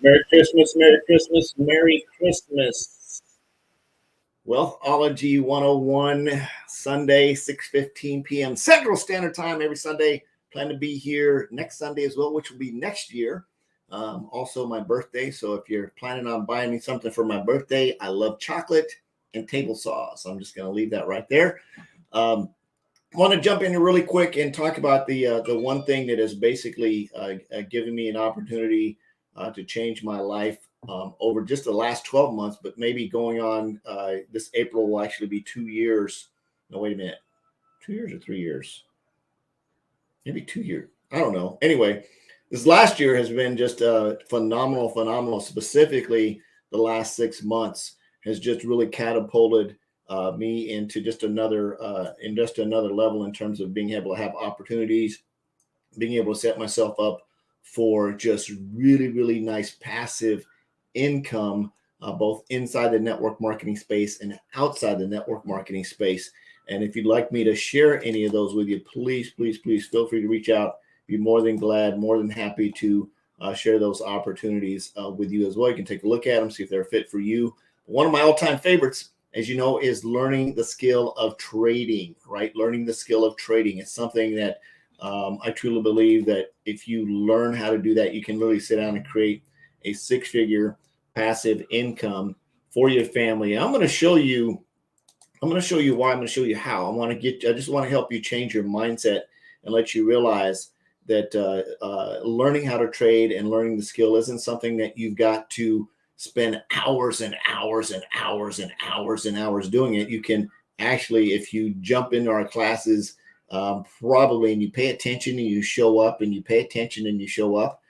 Merry Christmas, Merry Christmas, Merry Christmas. Wealthology 101, Sunday, 6:15 p.m. Central Standard Time every Sunday. Plan to be here next Sunday as well, which will be next year. Also my birthday. So if you're planning on buying me something for my birthday, I love chocolate and table saw. So I'm just going to leave that right there. I want to jump in really quick and talk about the one thing that has basically given me an opportunity to change my life over just the last 12 months, but maybe going on this April will actually be 2 years. No, wait a minute. 2 years or 3 years? Maybe 2 years. I don't know. Anyway, this last year has been just phenomenal. Specifically, the last 6 months has just really catapulted me into just another level in terms of being able to have opportunities, being able to set myself up for just really nice passive income, both inside the network marketing space and outside the network marketing space. And if you'd like me to share any of those with you, please feel free to reach out. Be more than glad, more than happy to share those opportunities with you as well. You can take a look at them, see if they're a fit for you. One of my all-time favorites, as you know, is learning the skill of trading, right? Learning the skill of trading. It's something that I truly believe that if you learn how to do that, you can really sit down and create a six-figure passive income for your family. And I'm going to show you why. I'm going to show you how. I just want to help you change your mindset and let you realize that learning how to trade and learning the skill isn't something that you've got to spend hours and hours doing it. You can actually, if you jump into our classes, probably, and you pay attention and you show up and you pay attention and you show up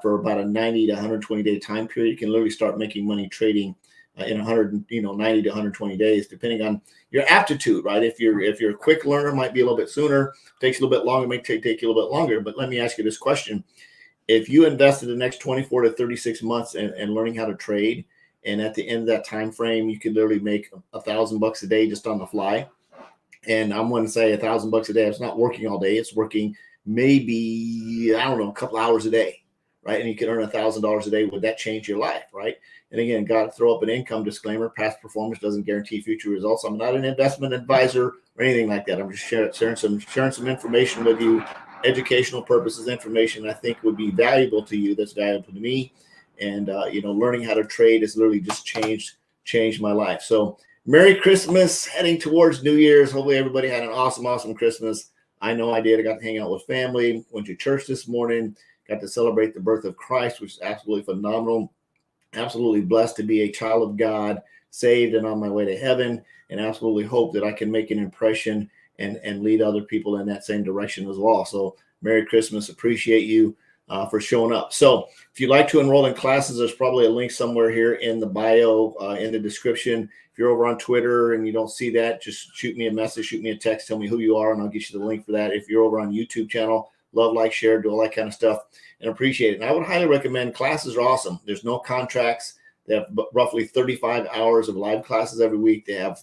for about a 90 to 120 day time period, you can literally start making money trading in 90 to 120 days, depending on your aptitude, right? If you're a quick learner, might be a little bit sooner, takes a little bit longer, may take you a little bit longer. But let me ask you this question. If you invested the next 24 to 36 months in learning how to trade, and at the end of that time frame, you could literally make $1,000 a day just on the fly. And I'm going to say $1,000 a day. It's not working all day. It's working maybe, I don't know, a couple hours a day, right? And you can earn $1,000 a day. Would that change your life, right? And again, got to throw up an income disclaimer. Past performance doesn't guarantee future results. I'm not an investment advisor or anything like that. I'm just sharing some information with you, educational purposes, information I think would be valuable to you. That's valuable to me. And learning how to trade has literally just changed my life. So Merry Christmas, heading towards New Year's. Hopefully everybody had an awesome Christmas. I know I did. I got to hang out with family. Went to church this morning. Got to celebrate the birth of Christ, which is absolutely phenomenal. Absolutely blessed to be a child of God, saved and on my way to heaven, and absolutely hope that I can make an impression and lead other people in that same direction as well. So Merry Christmas. Appreciate you for showing up. So if you'd like to enroll in classes, there's probably a link somewhere here in the bio, in the description. If you're over on Twitter and you don't see that, just shoot me a message, shoot me a text, tell me who you are, and I'll get you the link for that. If you're over on YouTube channel, love, like, share, do all that kind of stuff, and appreciate it. And I would highly recommend. Classes are awesome. There's no contracts. They have roughly 35 hours of live classes every week. They have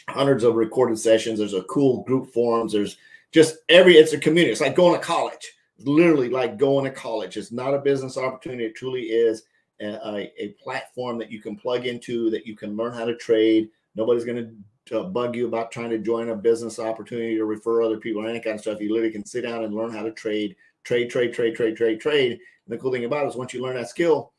hundreds of recorded sessions. There's a cool group forums. There's just it's a community. It's like going to college. It's literally like going to college. It's not a business opportunity. It truly is a platform that you can plug into, that you can learn how to trade. Nobody's going to bug you about trying to join a business opportunity or refer other people or any kind of stuff. You literally can sit down and learn how to trade. And the cool thing about it is once you learn that skill,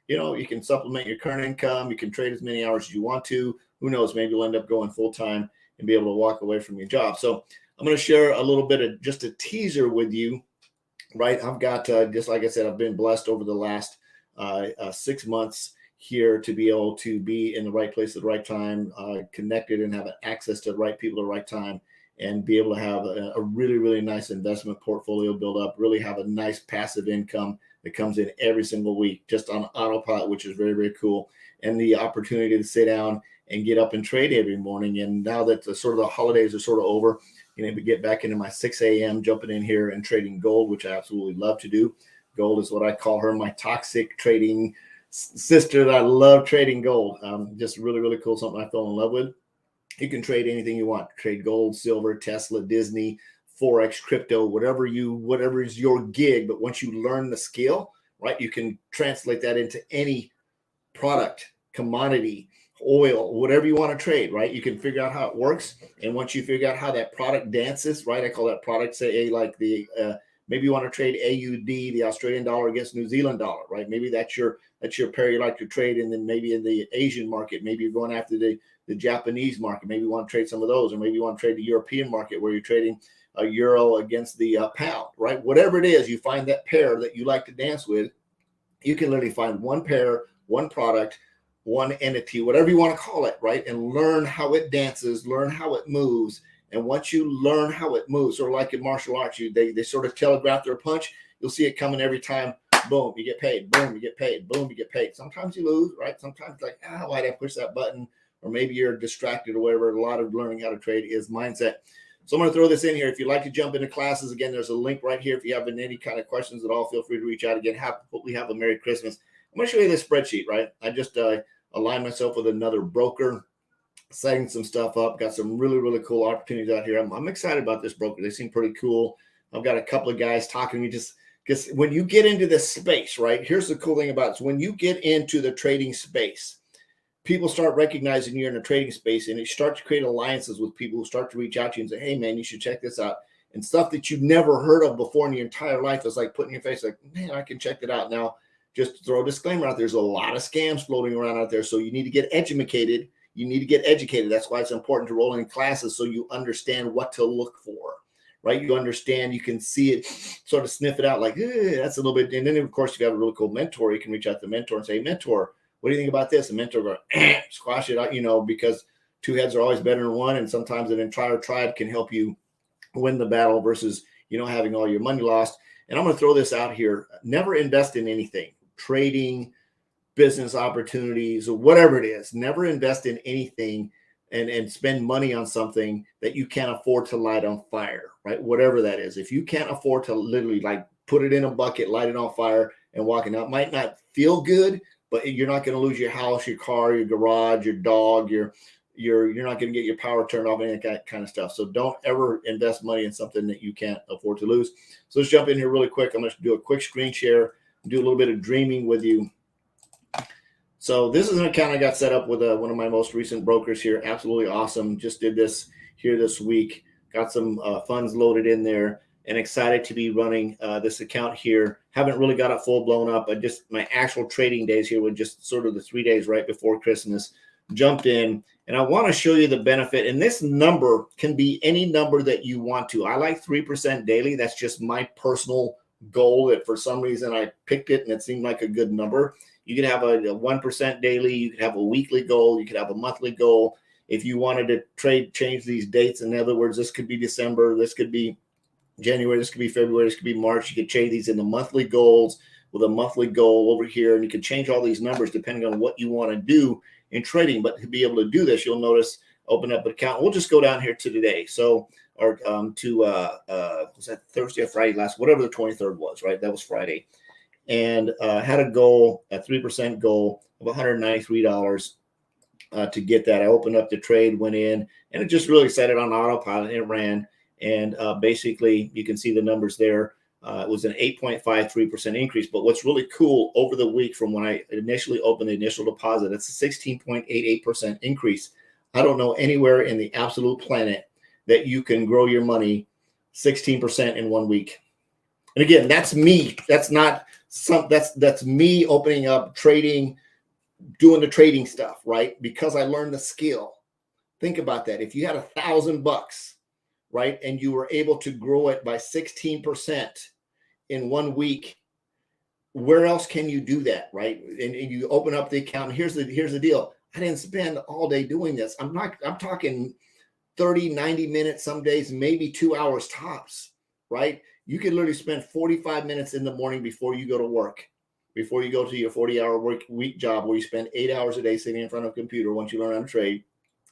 you can supplement your current income. You can trade as many hours as you want to. Who knows? Maybe you'll end up going full time and be able to walk away from your job. So I'm going to share a little bit of just a teaser with you, right? I've got, just like I said, I've been blessed over the last 6 months here to be able to be in the right place at the right time, connected and have access to the right people at the right time, and be able to have a really nice investment portfolio build up, really have a nice passive income that comes in every single week just on autopilot, which is very cool. And the opportunity to sit down and get up and trade every morning. And now that the holidays are sort of over, to get back into my 6 a.m., jumping in here and trading gold, which I absolutely love to do. Gold is what I call her, my toxic trading sister that I love trading gold. Just really cool, something I fell in love with. You can trade anything you want. Trade gold, silver, Tesla, Disney, Forex, crypto, whatever is your gig. But once you learn the skill, right? You can translate that into any product, commodity, oil, whatever you want to trade, right? You can figure out how it works. And once you figure out how that product dances, right? I call that product, say, like the, maybe you want to trade AUD, the Australian dollar against New Zealand dollar, right? Maybe that's your pair you like to trade. And then maybe in the Asian market, maybe you're going after the Japanese market. Maybe you want to trade some of those, or maybe you want to trade the European market where you're trading a euro against the pound, right? Whatever it is, you find that pair that you like to dance with. You can literally find one pair, one product, one entity, whatever you want to call it, right? And learn how it dances, learn how it moves. And once you learn how it moves, sort of like in martial arts, they sort of telegraph their punch. You'll see it coming every time. Boom, you get paid. Boom, you get paid. Boom, you get paid. Sometimes you lose, right? Sometimes like, why did I push that button? Or maybe you're distracted or whatever. A lot of learning how to trade is mindset. So I'm going to throw this in here. If you'd like to jump into classes, again, there's a link right here. If you have any kind of questions at all, feel free to reach out. Again, hopefully have a Merry Christmas. I'm going to show you this spreadsheet, right? I just aligned myself with another broker, setting some stuff up. Got some really, really cool opportunities out here. I'm excited about this broker. They seem pretty cool. I've got a couple of guys talking to me just because when you get into this space, right, here's the cool thing about it. So when you get into the trading space, people start recognizing you're in a trading space, and you start to create alliances with people who start to reach out to you and say, hey, man, you should check this out. And stuff that you've never heard of before in your entire life is like putting your face like, man, I can check that out. Now, just to throw a disclaimer out, there's a lot of scams floating around out there. So you need to get educated. You need to get educated. That's why it's important to roll in classes so you understand what to look for, right? You understand, you can see it, sort of sniff it out like, that's a little bit. And then, of course, if you have a really cool mentor, you can reach out to the mentor and say, mentor, what do you think about this? The mentor goes, squash it out, because two heads are always better than one. And sometimes an entire tribe can help you win the battle versus, having all your money lost. And I'm going to throw this out here. Never invest in anything, trading, business opportunities, or whatever it is. Never invest in anything and spend money on something that you can't afford to light on fire, right? Whatever that is. If you can't afford to literally like put it in a bucket, light it on fire and walk it out, it might not feel good, but you're not going to lose your house, your car, your garage, your dog, you're not going to get your power turned off, any of that kind of stuff. So don't ever invest money in something that you can't afford to lose. So let's jump in here really quick. I'm going to do a quick screen share, do a little bit of dreaming with you. So this is an account I got set up with one of my most recent brokers here. Absolutely awesome. Just did this here this week. Got some funds loaded in there and excited to be running this account here. Haven't really got it full blown up. My actual trading days here were just sort of the 3 days right before Christmas. Jumped in, and I want to show you the benefit. And this number can be any number that you want to. I like 3% daily. That's just my personal goal that for some reason I picked it and it seemed like a good number. You could have a 1% daily. You could have a weekly goal. You could have a monthly goal. If you wanted to change these dates, in other words, this could be December, this could be January, this could be February, this could be March. You could change these into monthly goals with a monthly goal over here. And you can change all these numbers depending on what you want to do in trading. But to be able to do this, you'll notice, open up an account. We'll just go down here to today. So, or was that Thursday or Friday whatever the 23rd was, right? That was Friday. And had a goal, a 3% goal of $193 to get that. I opened up the trade, went in, and it just really set it on autopilot. And it ran. And basically, you can see the numbers there. It was an 8.53% increase. But what's really cool over the week from when I initially opened the initial deposit, it's a 16.88% increase. I don't know anywhere in the absolute planet that you can grow your money 16% in 1 week. And again, that's me. That's not that's me opening up trading, doing the trading stuff, right? Because I learned the skill. Think about that. If you had $1,000, right, and you were able to grow it by 16% in 1 week, where else can you do that, right? And you open up the account. And here's the deal. I didn't spend all day doing this. I'm talking 30, 90 minutes, some days, maybe 2 hours tops, right? You can literally spend 45 minutes in the morning before you go to work, before you go to your 40-hour week job where you spend 8 hours a day sitting in front of a computer once you learn how to trade.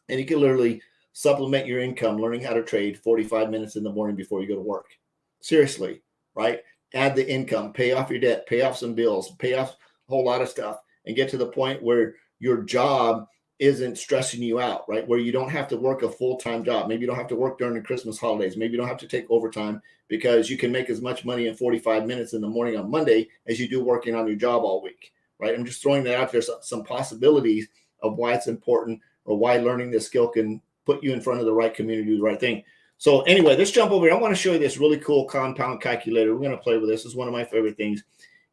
And you can literally supplement your income learning how to trade 45 minutes in the morning before you go to work. Seriously, right? Add the income, pay off your debt, pay off some bills, pay off a whole lot of stuff, and get to the point where your job isn't stressing you out, right? Where you don't have to work a full-time job. Maybe you don't have to work during the Christmas holidays. Maybe you don't have to take overtime because you can make as much money in 45 minutes in the morning on Monday as you do working on your job all week, right? I'm just throwing that out there, some possibilities of why it's important or why learning this skill can put you in front of the right community, do the right thing. So anyway, let's jump over here. I want to show you this really cool compound calculator. We're going to play with this. This is one of my favorite things.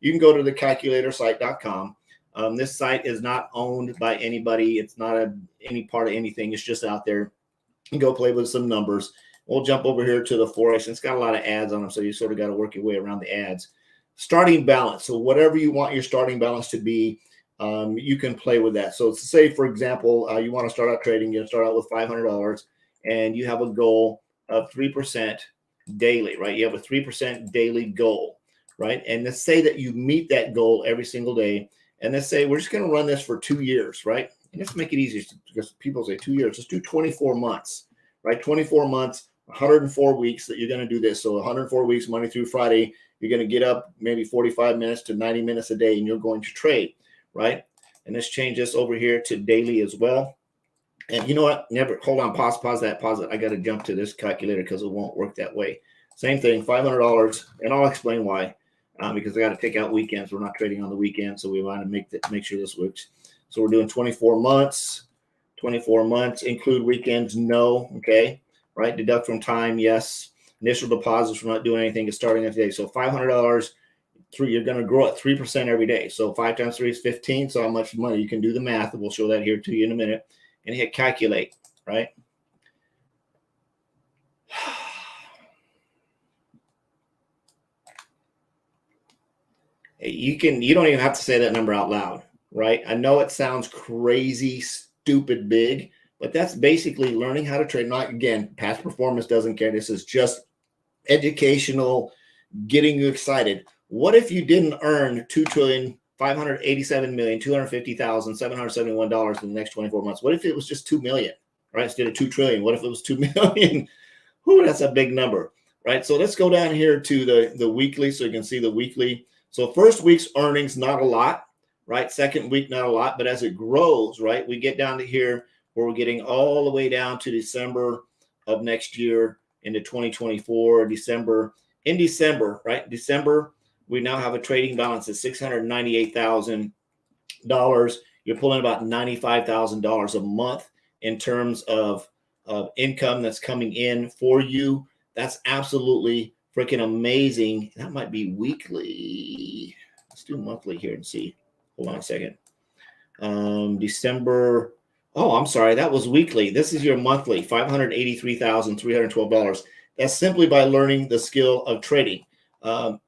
You can go to thecalculatorsite.com. This site is not owned by anybody. It's not any part of anything. It's just out there. You can go play with some numbers. We'll jump over here to the Forex. It's got a lot of ads on them, so you sort of got to work your way around the ads. Starting balance. So whatever you want your starting balance to be, you can play with that. So say, for example, you want to start out trading. You start out with $500, and you have a goal of 3% daily, right? You have a 3% daily goal, right? And let's say that you meet that goal every single day. And let's say we're just going to run this for 2 years, right? And let's make it easier because people say 2 years. Let's do 24 months, right? 24 months, 104 weeks that you're going to do this. So 104 weeks, Monday through Friday, you're going to get up maybe 45 minutes to 90 minutes a day, and you're going to trade, right? And let's change this over here to daily as well. And you know what? Hold on, pause it. I got to jump to this calculator because it won't work that way. Same thing, $500, and I'll explain why. Because I got to take out weekends. We're not trading on the weekend, so we want to make sure this works. So we're doing 24 months. 24 months include weekends? No. Okay, right? Deduct from time? Yes. Initial deposits. We're not doing anything. It's starting every day. So $500. You're going to grow at 3% every day. So 5 times 3 is 15. So how much money? You can do the math. We'll show that here to you in a minute. And hit calculate. Right. You don't even have to say that number out loud, right? I know it sounds crazy, stupid big, but that's basically learning how to trade. Not, again, past performance doesn't care. This is just educational, getting you excited. What if you didn't earn $2,587,250,771 in the next 24 months? What if it was just 2 million, right? Instead of 2 trillion, what if it was 2 million? Whoo, that's a big number, right? So let's go down here to the weekly so you can see the weekly. So first week's earnings, not a lot, right? Second week, not a lot. But as it grows, right, we get down to here where we're getting all the way down to December of next year into 2024, In December, right? December, we now have a trading balance of $698,000. You're pulling about $95,000 a month in terms of income that's coming in for you. That's absolutely freaking amazing. That might be weekly. Let's do monthly here and see. Hold on a second. December. Oh, I'm sorry. That was weekly. This is your monthly, $583,312. That's simply by learning the skill of trading. And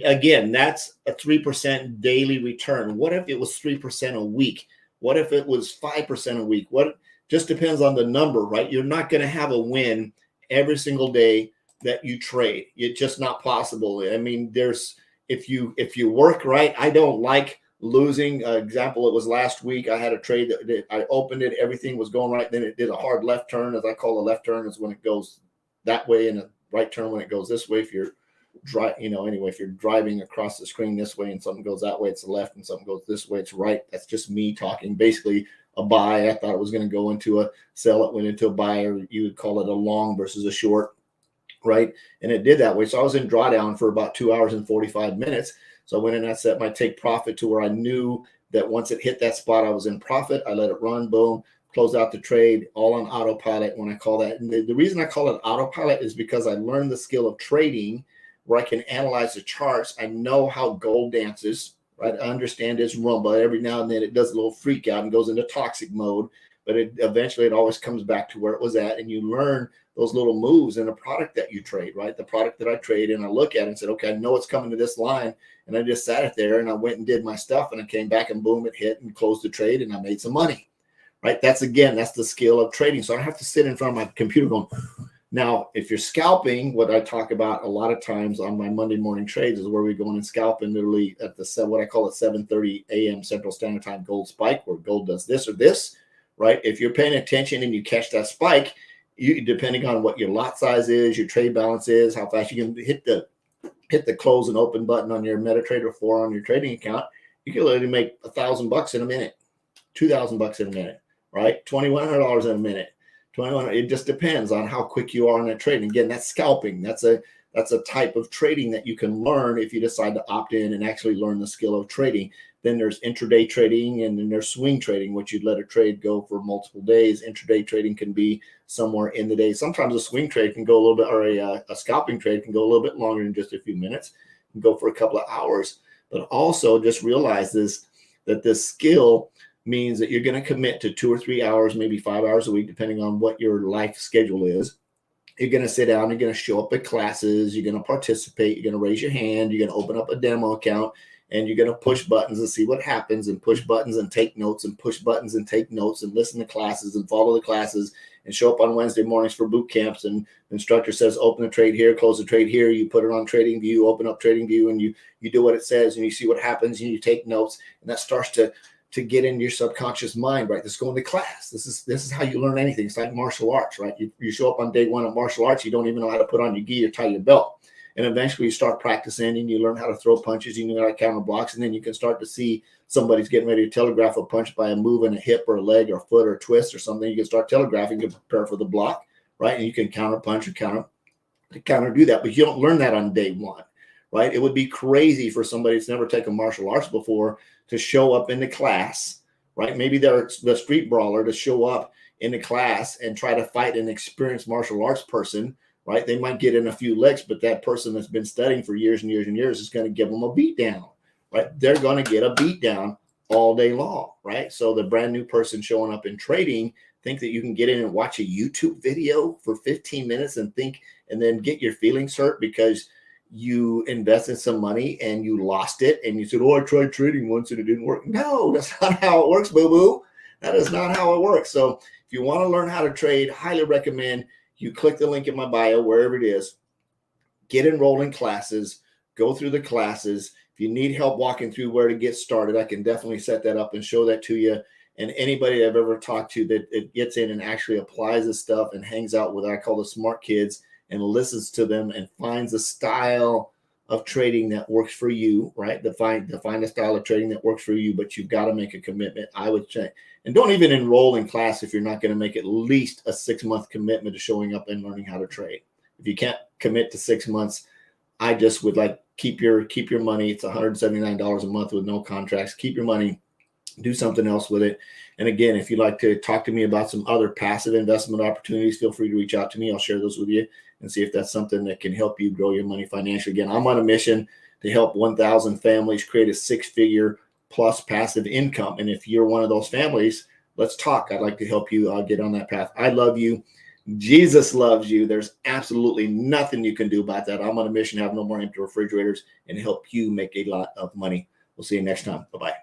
again, that's a 3% daily return. What if it was 3% a week? What if it was 5% a week? What just depends on the number, right? You're not going to have a win every single day that you trade. It's just not possible. I mean, if you work right, I don't like losing. Example, it was last week. I had a trade that I opened it, everything was going right. Then it did a hard left turn, as I call a left turn is when it goes that way, and a right turn when it goes this way. If you're if you're driving across the screen this way and something goes that way, it's the left, and something goes this way, it's right. That's just me talking. Basically, a buy. I thought it was going to go into a sell. It went into a buy, or you would call it a long versus a short. Right. And it did that way. So I was in drawdown for about 2 hours and 45 minutes. So I went in and I set my take profit to where I knew that once it hit that spot, I was in profit. I let it run, boom, close out the trade, all on autopilot when I call that. And the reason I call it autopilot is because I learned the skill of trading where I can analyze the charts. I know how gold dances, right? I understand its rumba. Every now and then it does a little freak out and goes into toxic mode, but eventually it always comes back to where it was at. And you learn those little moves in a product that you trade, right? The product that I trade, and I look at it and said, okay, I know it's coming to this line. And I just sat it there and I went and did my stuff, and I came back and boom, it hit and closed the trade, and I made some money, right? That's the skill of trading. So I don't have to sit in front of my computer going. Now, if you're scalping, what I talk about a lot of times on my Monday morning trades is where we go in and scalp, and literally at what I call at 7:30 a.m. Central Standard Time gold spike, where gold does this or this, right? If you're paying attention and you catch that spike, you, depending on what your lot size is, your trade balance is, how fast you can hit the close and open button on your MetaTrader 4 on your trading account, you can literally make $1,000 in a minute, $2,000 in a minute, right? $2,100 in a minute. 21. It just depends on how quick you are on that trade. And again, that's scalping. That's a type of trading that you can learn if you decide to opt in and actually learn the skill of trading. Then there's intraday trading, and then there's swing trading, which you'd let a trade go for multiple days. Intraday trading can be somewhere in the day. Sometimes a swing trade can go a little bit, or a scalping trade can go a little bit longer than just a few minutes. It can go for a couple of hours. But also just realize that this skill means that you're going to commit to 2 or 3 hours, maybe 5 hours a week, depending on what your life schedule is. You're going to sit down, you're going to show up at classes, you're going to participate, you're going to raise your hand, you're going to open up a demo account, and you're going to push buttons and see what happens, and push buttons and take notes, and push buttons and take notes, and listen to classes and follow the classes, and show up on Wednesday mornings for boot camps. And the instructor says, open a trade here, close a trade here. You put it on TradingView, open up TradingView, and you do what it says, and you see what happens, and you take notes, and that starts to get into your subconscious mind, right? This is going to class. This is how you learn anything. It's like martial arts, right? You show up on day one of martial arts, you don't even know how to put on your gi or tie your belt. And eventually you start practicing, and you learn how to throw punches, you know how to counter blocks, and then you can start to see somebody's getting ready to telegraph a punch by a move in a hip or a leg or a foot or a twist or something. You can start telegraphing, you can prepare for the block, right? And you can counter punch or counter do that, but you don't learn that on day one, right? It would be crazy for somebody that's never taken martial arts before to show up in the class, right? Maybe they're the street brawler, to show up in the class and try to fight an experienced martial arts person, right? They might get in a few licks, but that person that's been studying for years and years and years is going to give them a beat down, right? They're going to get a beat down all day long, right? So the brand new person showing up in trading think that you can get in and watch a YouTube video for 15 minutes and then get your feelings hurt because you invested some money and you lost it, and you said, oh, I tried trading once and it didn't work. No, that's not how it works, boo-boo. That is not how it works. So if you want to learn how to trade, highly recommend you click the link in my bio, wherever it is, get enrolled in classes, go through the classes. If you need help walking through where to get started, I can definitely set that up and show that to you. And anybody I've ever talked to that it gets in and actually applies this stuff and hangs out with what I call the smart kids and listens to them and finds a style of trading that works for you, right? Define a style of trading that works for you, but you've got to make a commitment. I would say, and don't even enroll in class if you're not going to make at least a 6-month commitment to showing up and learning how to trade. If you can't commit to 6 months, I just would like keep your money. It's $179 a month with no contracts. Keep your money. Do something else with it. And again, if you'd like to talk to me about some other passive investment opportunities, feel free to reach out to me. I'll share those with you and see if that's something that can help you grow your money financially. Again, I'm on a mission to help 1,000 families create a 6-figure plus passive income. And if you're one of those families, let's talk. I'd like to help you get on that path. I love you. Jesus loves you. There's absolutely nothing you can do about that. I'm on a mission to have no more empty refrigerators and help you make a lot of money. We'll see you next time. Bye-bye.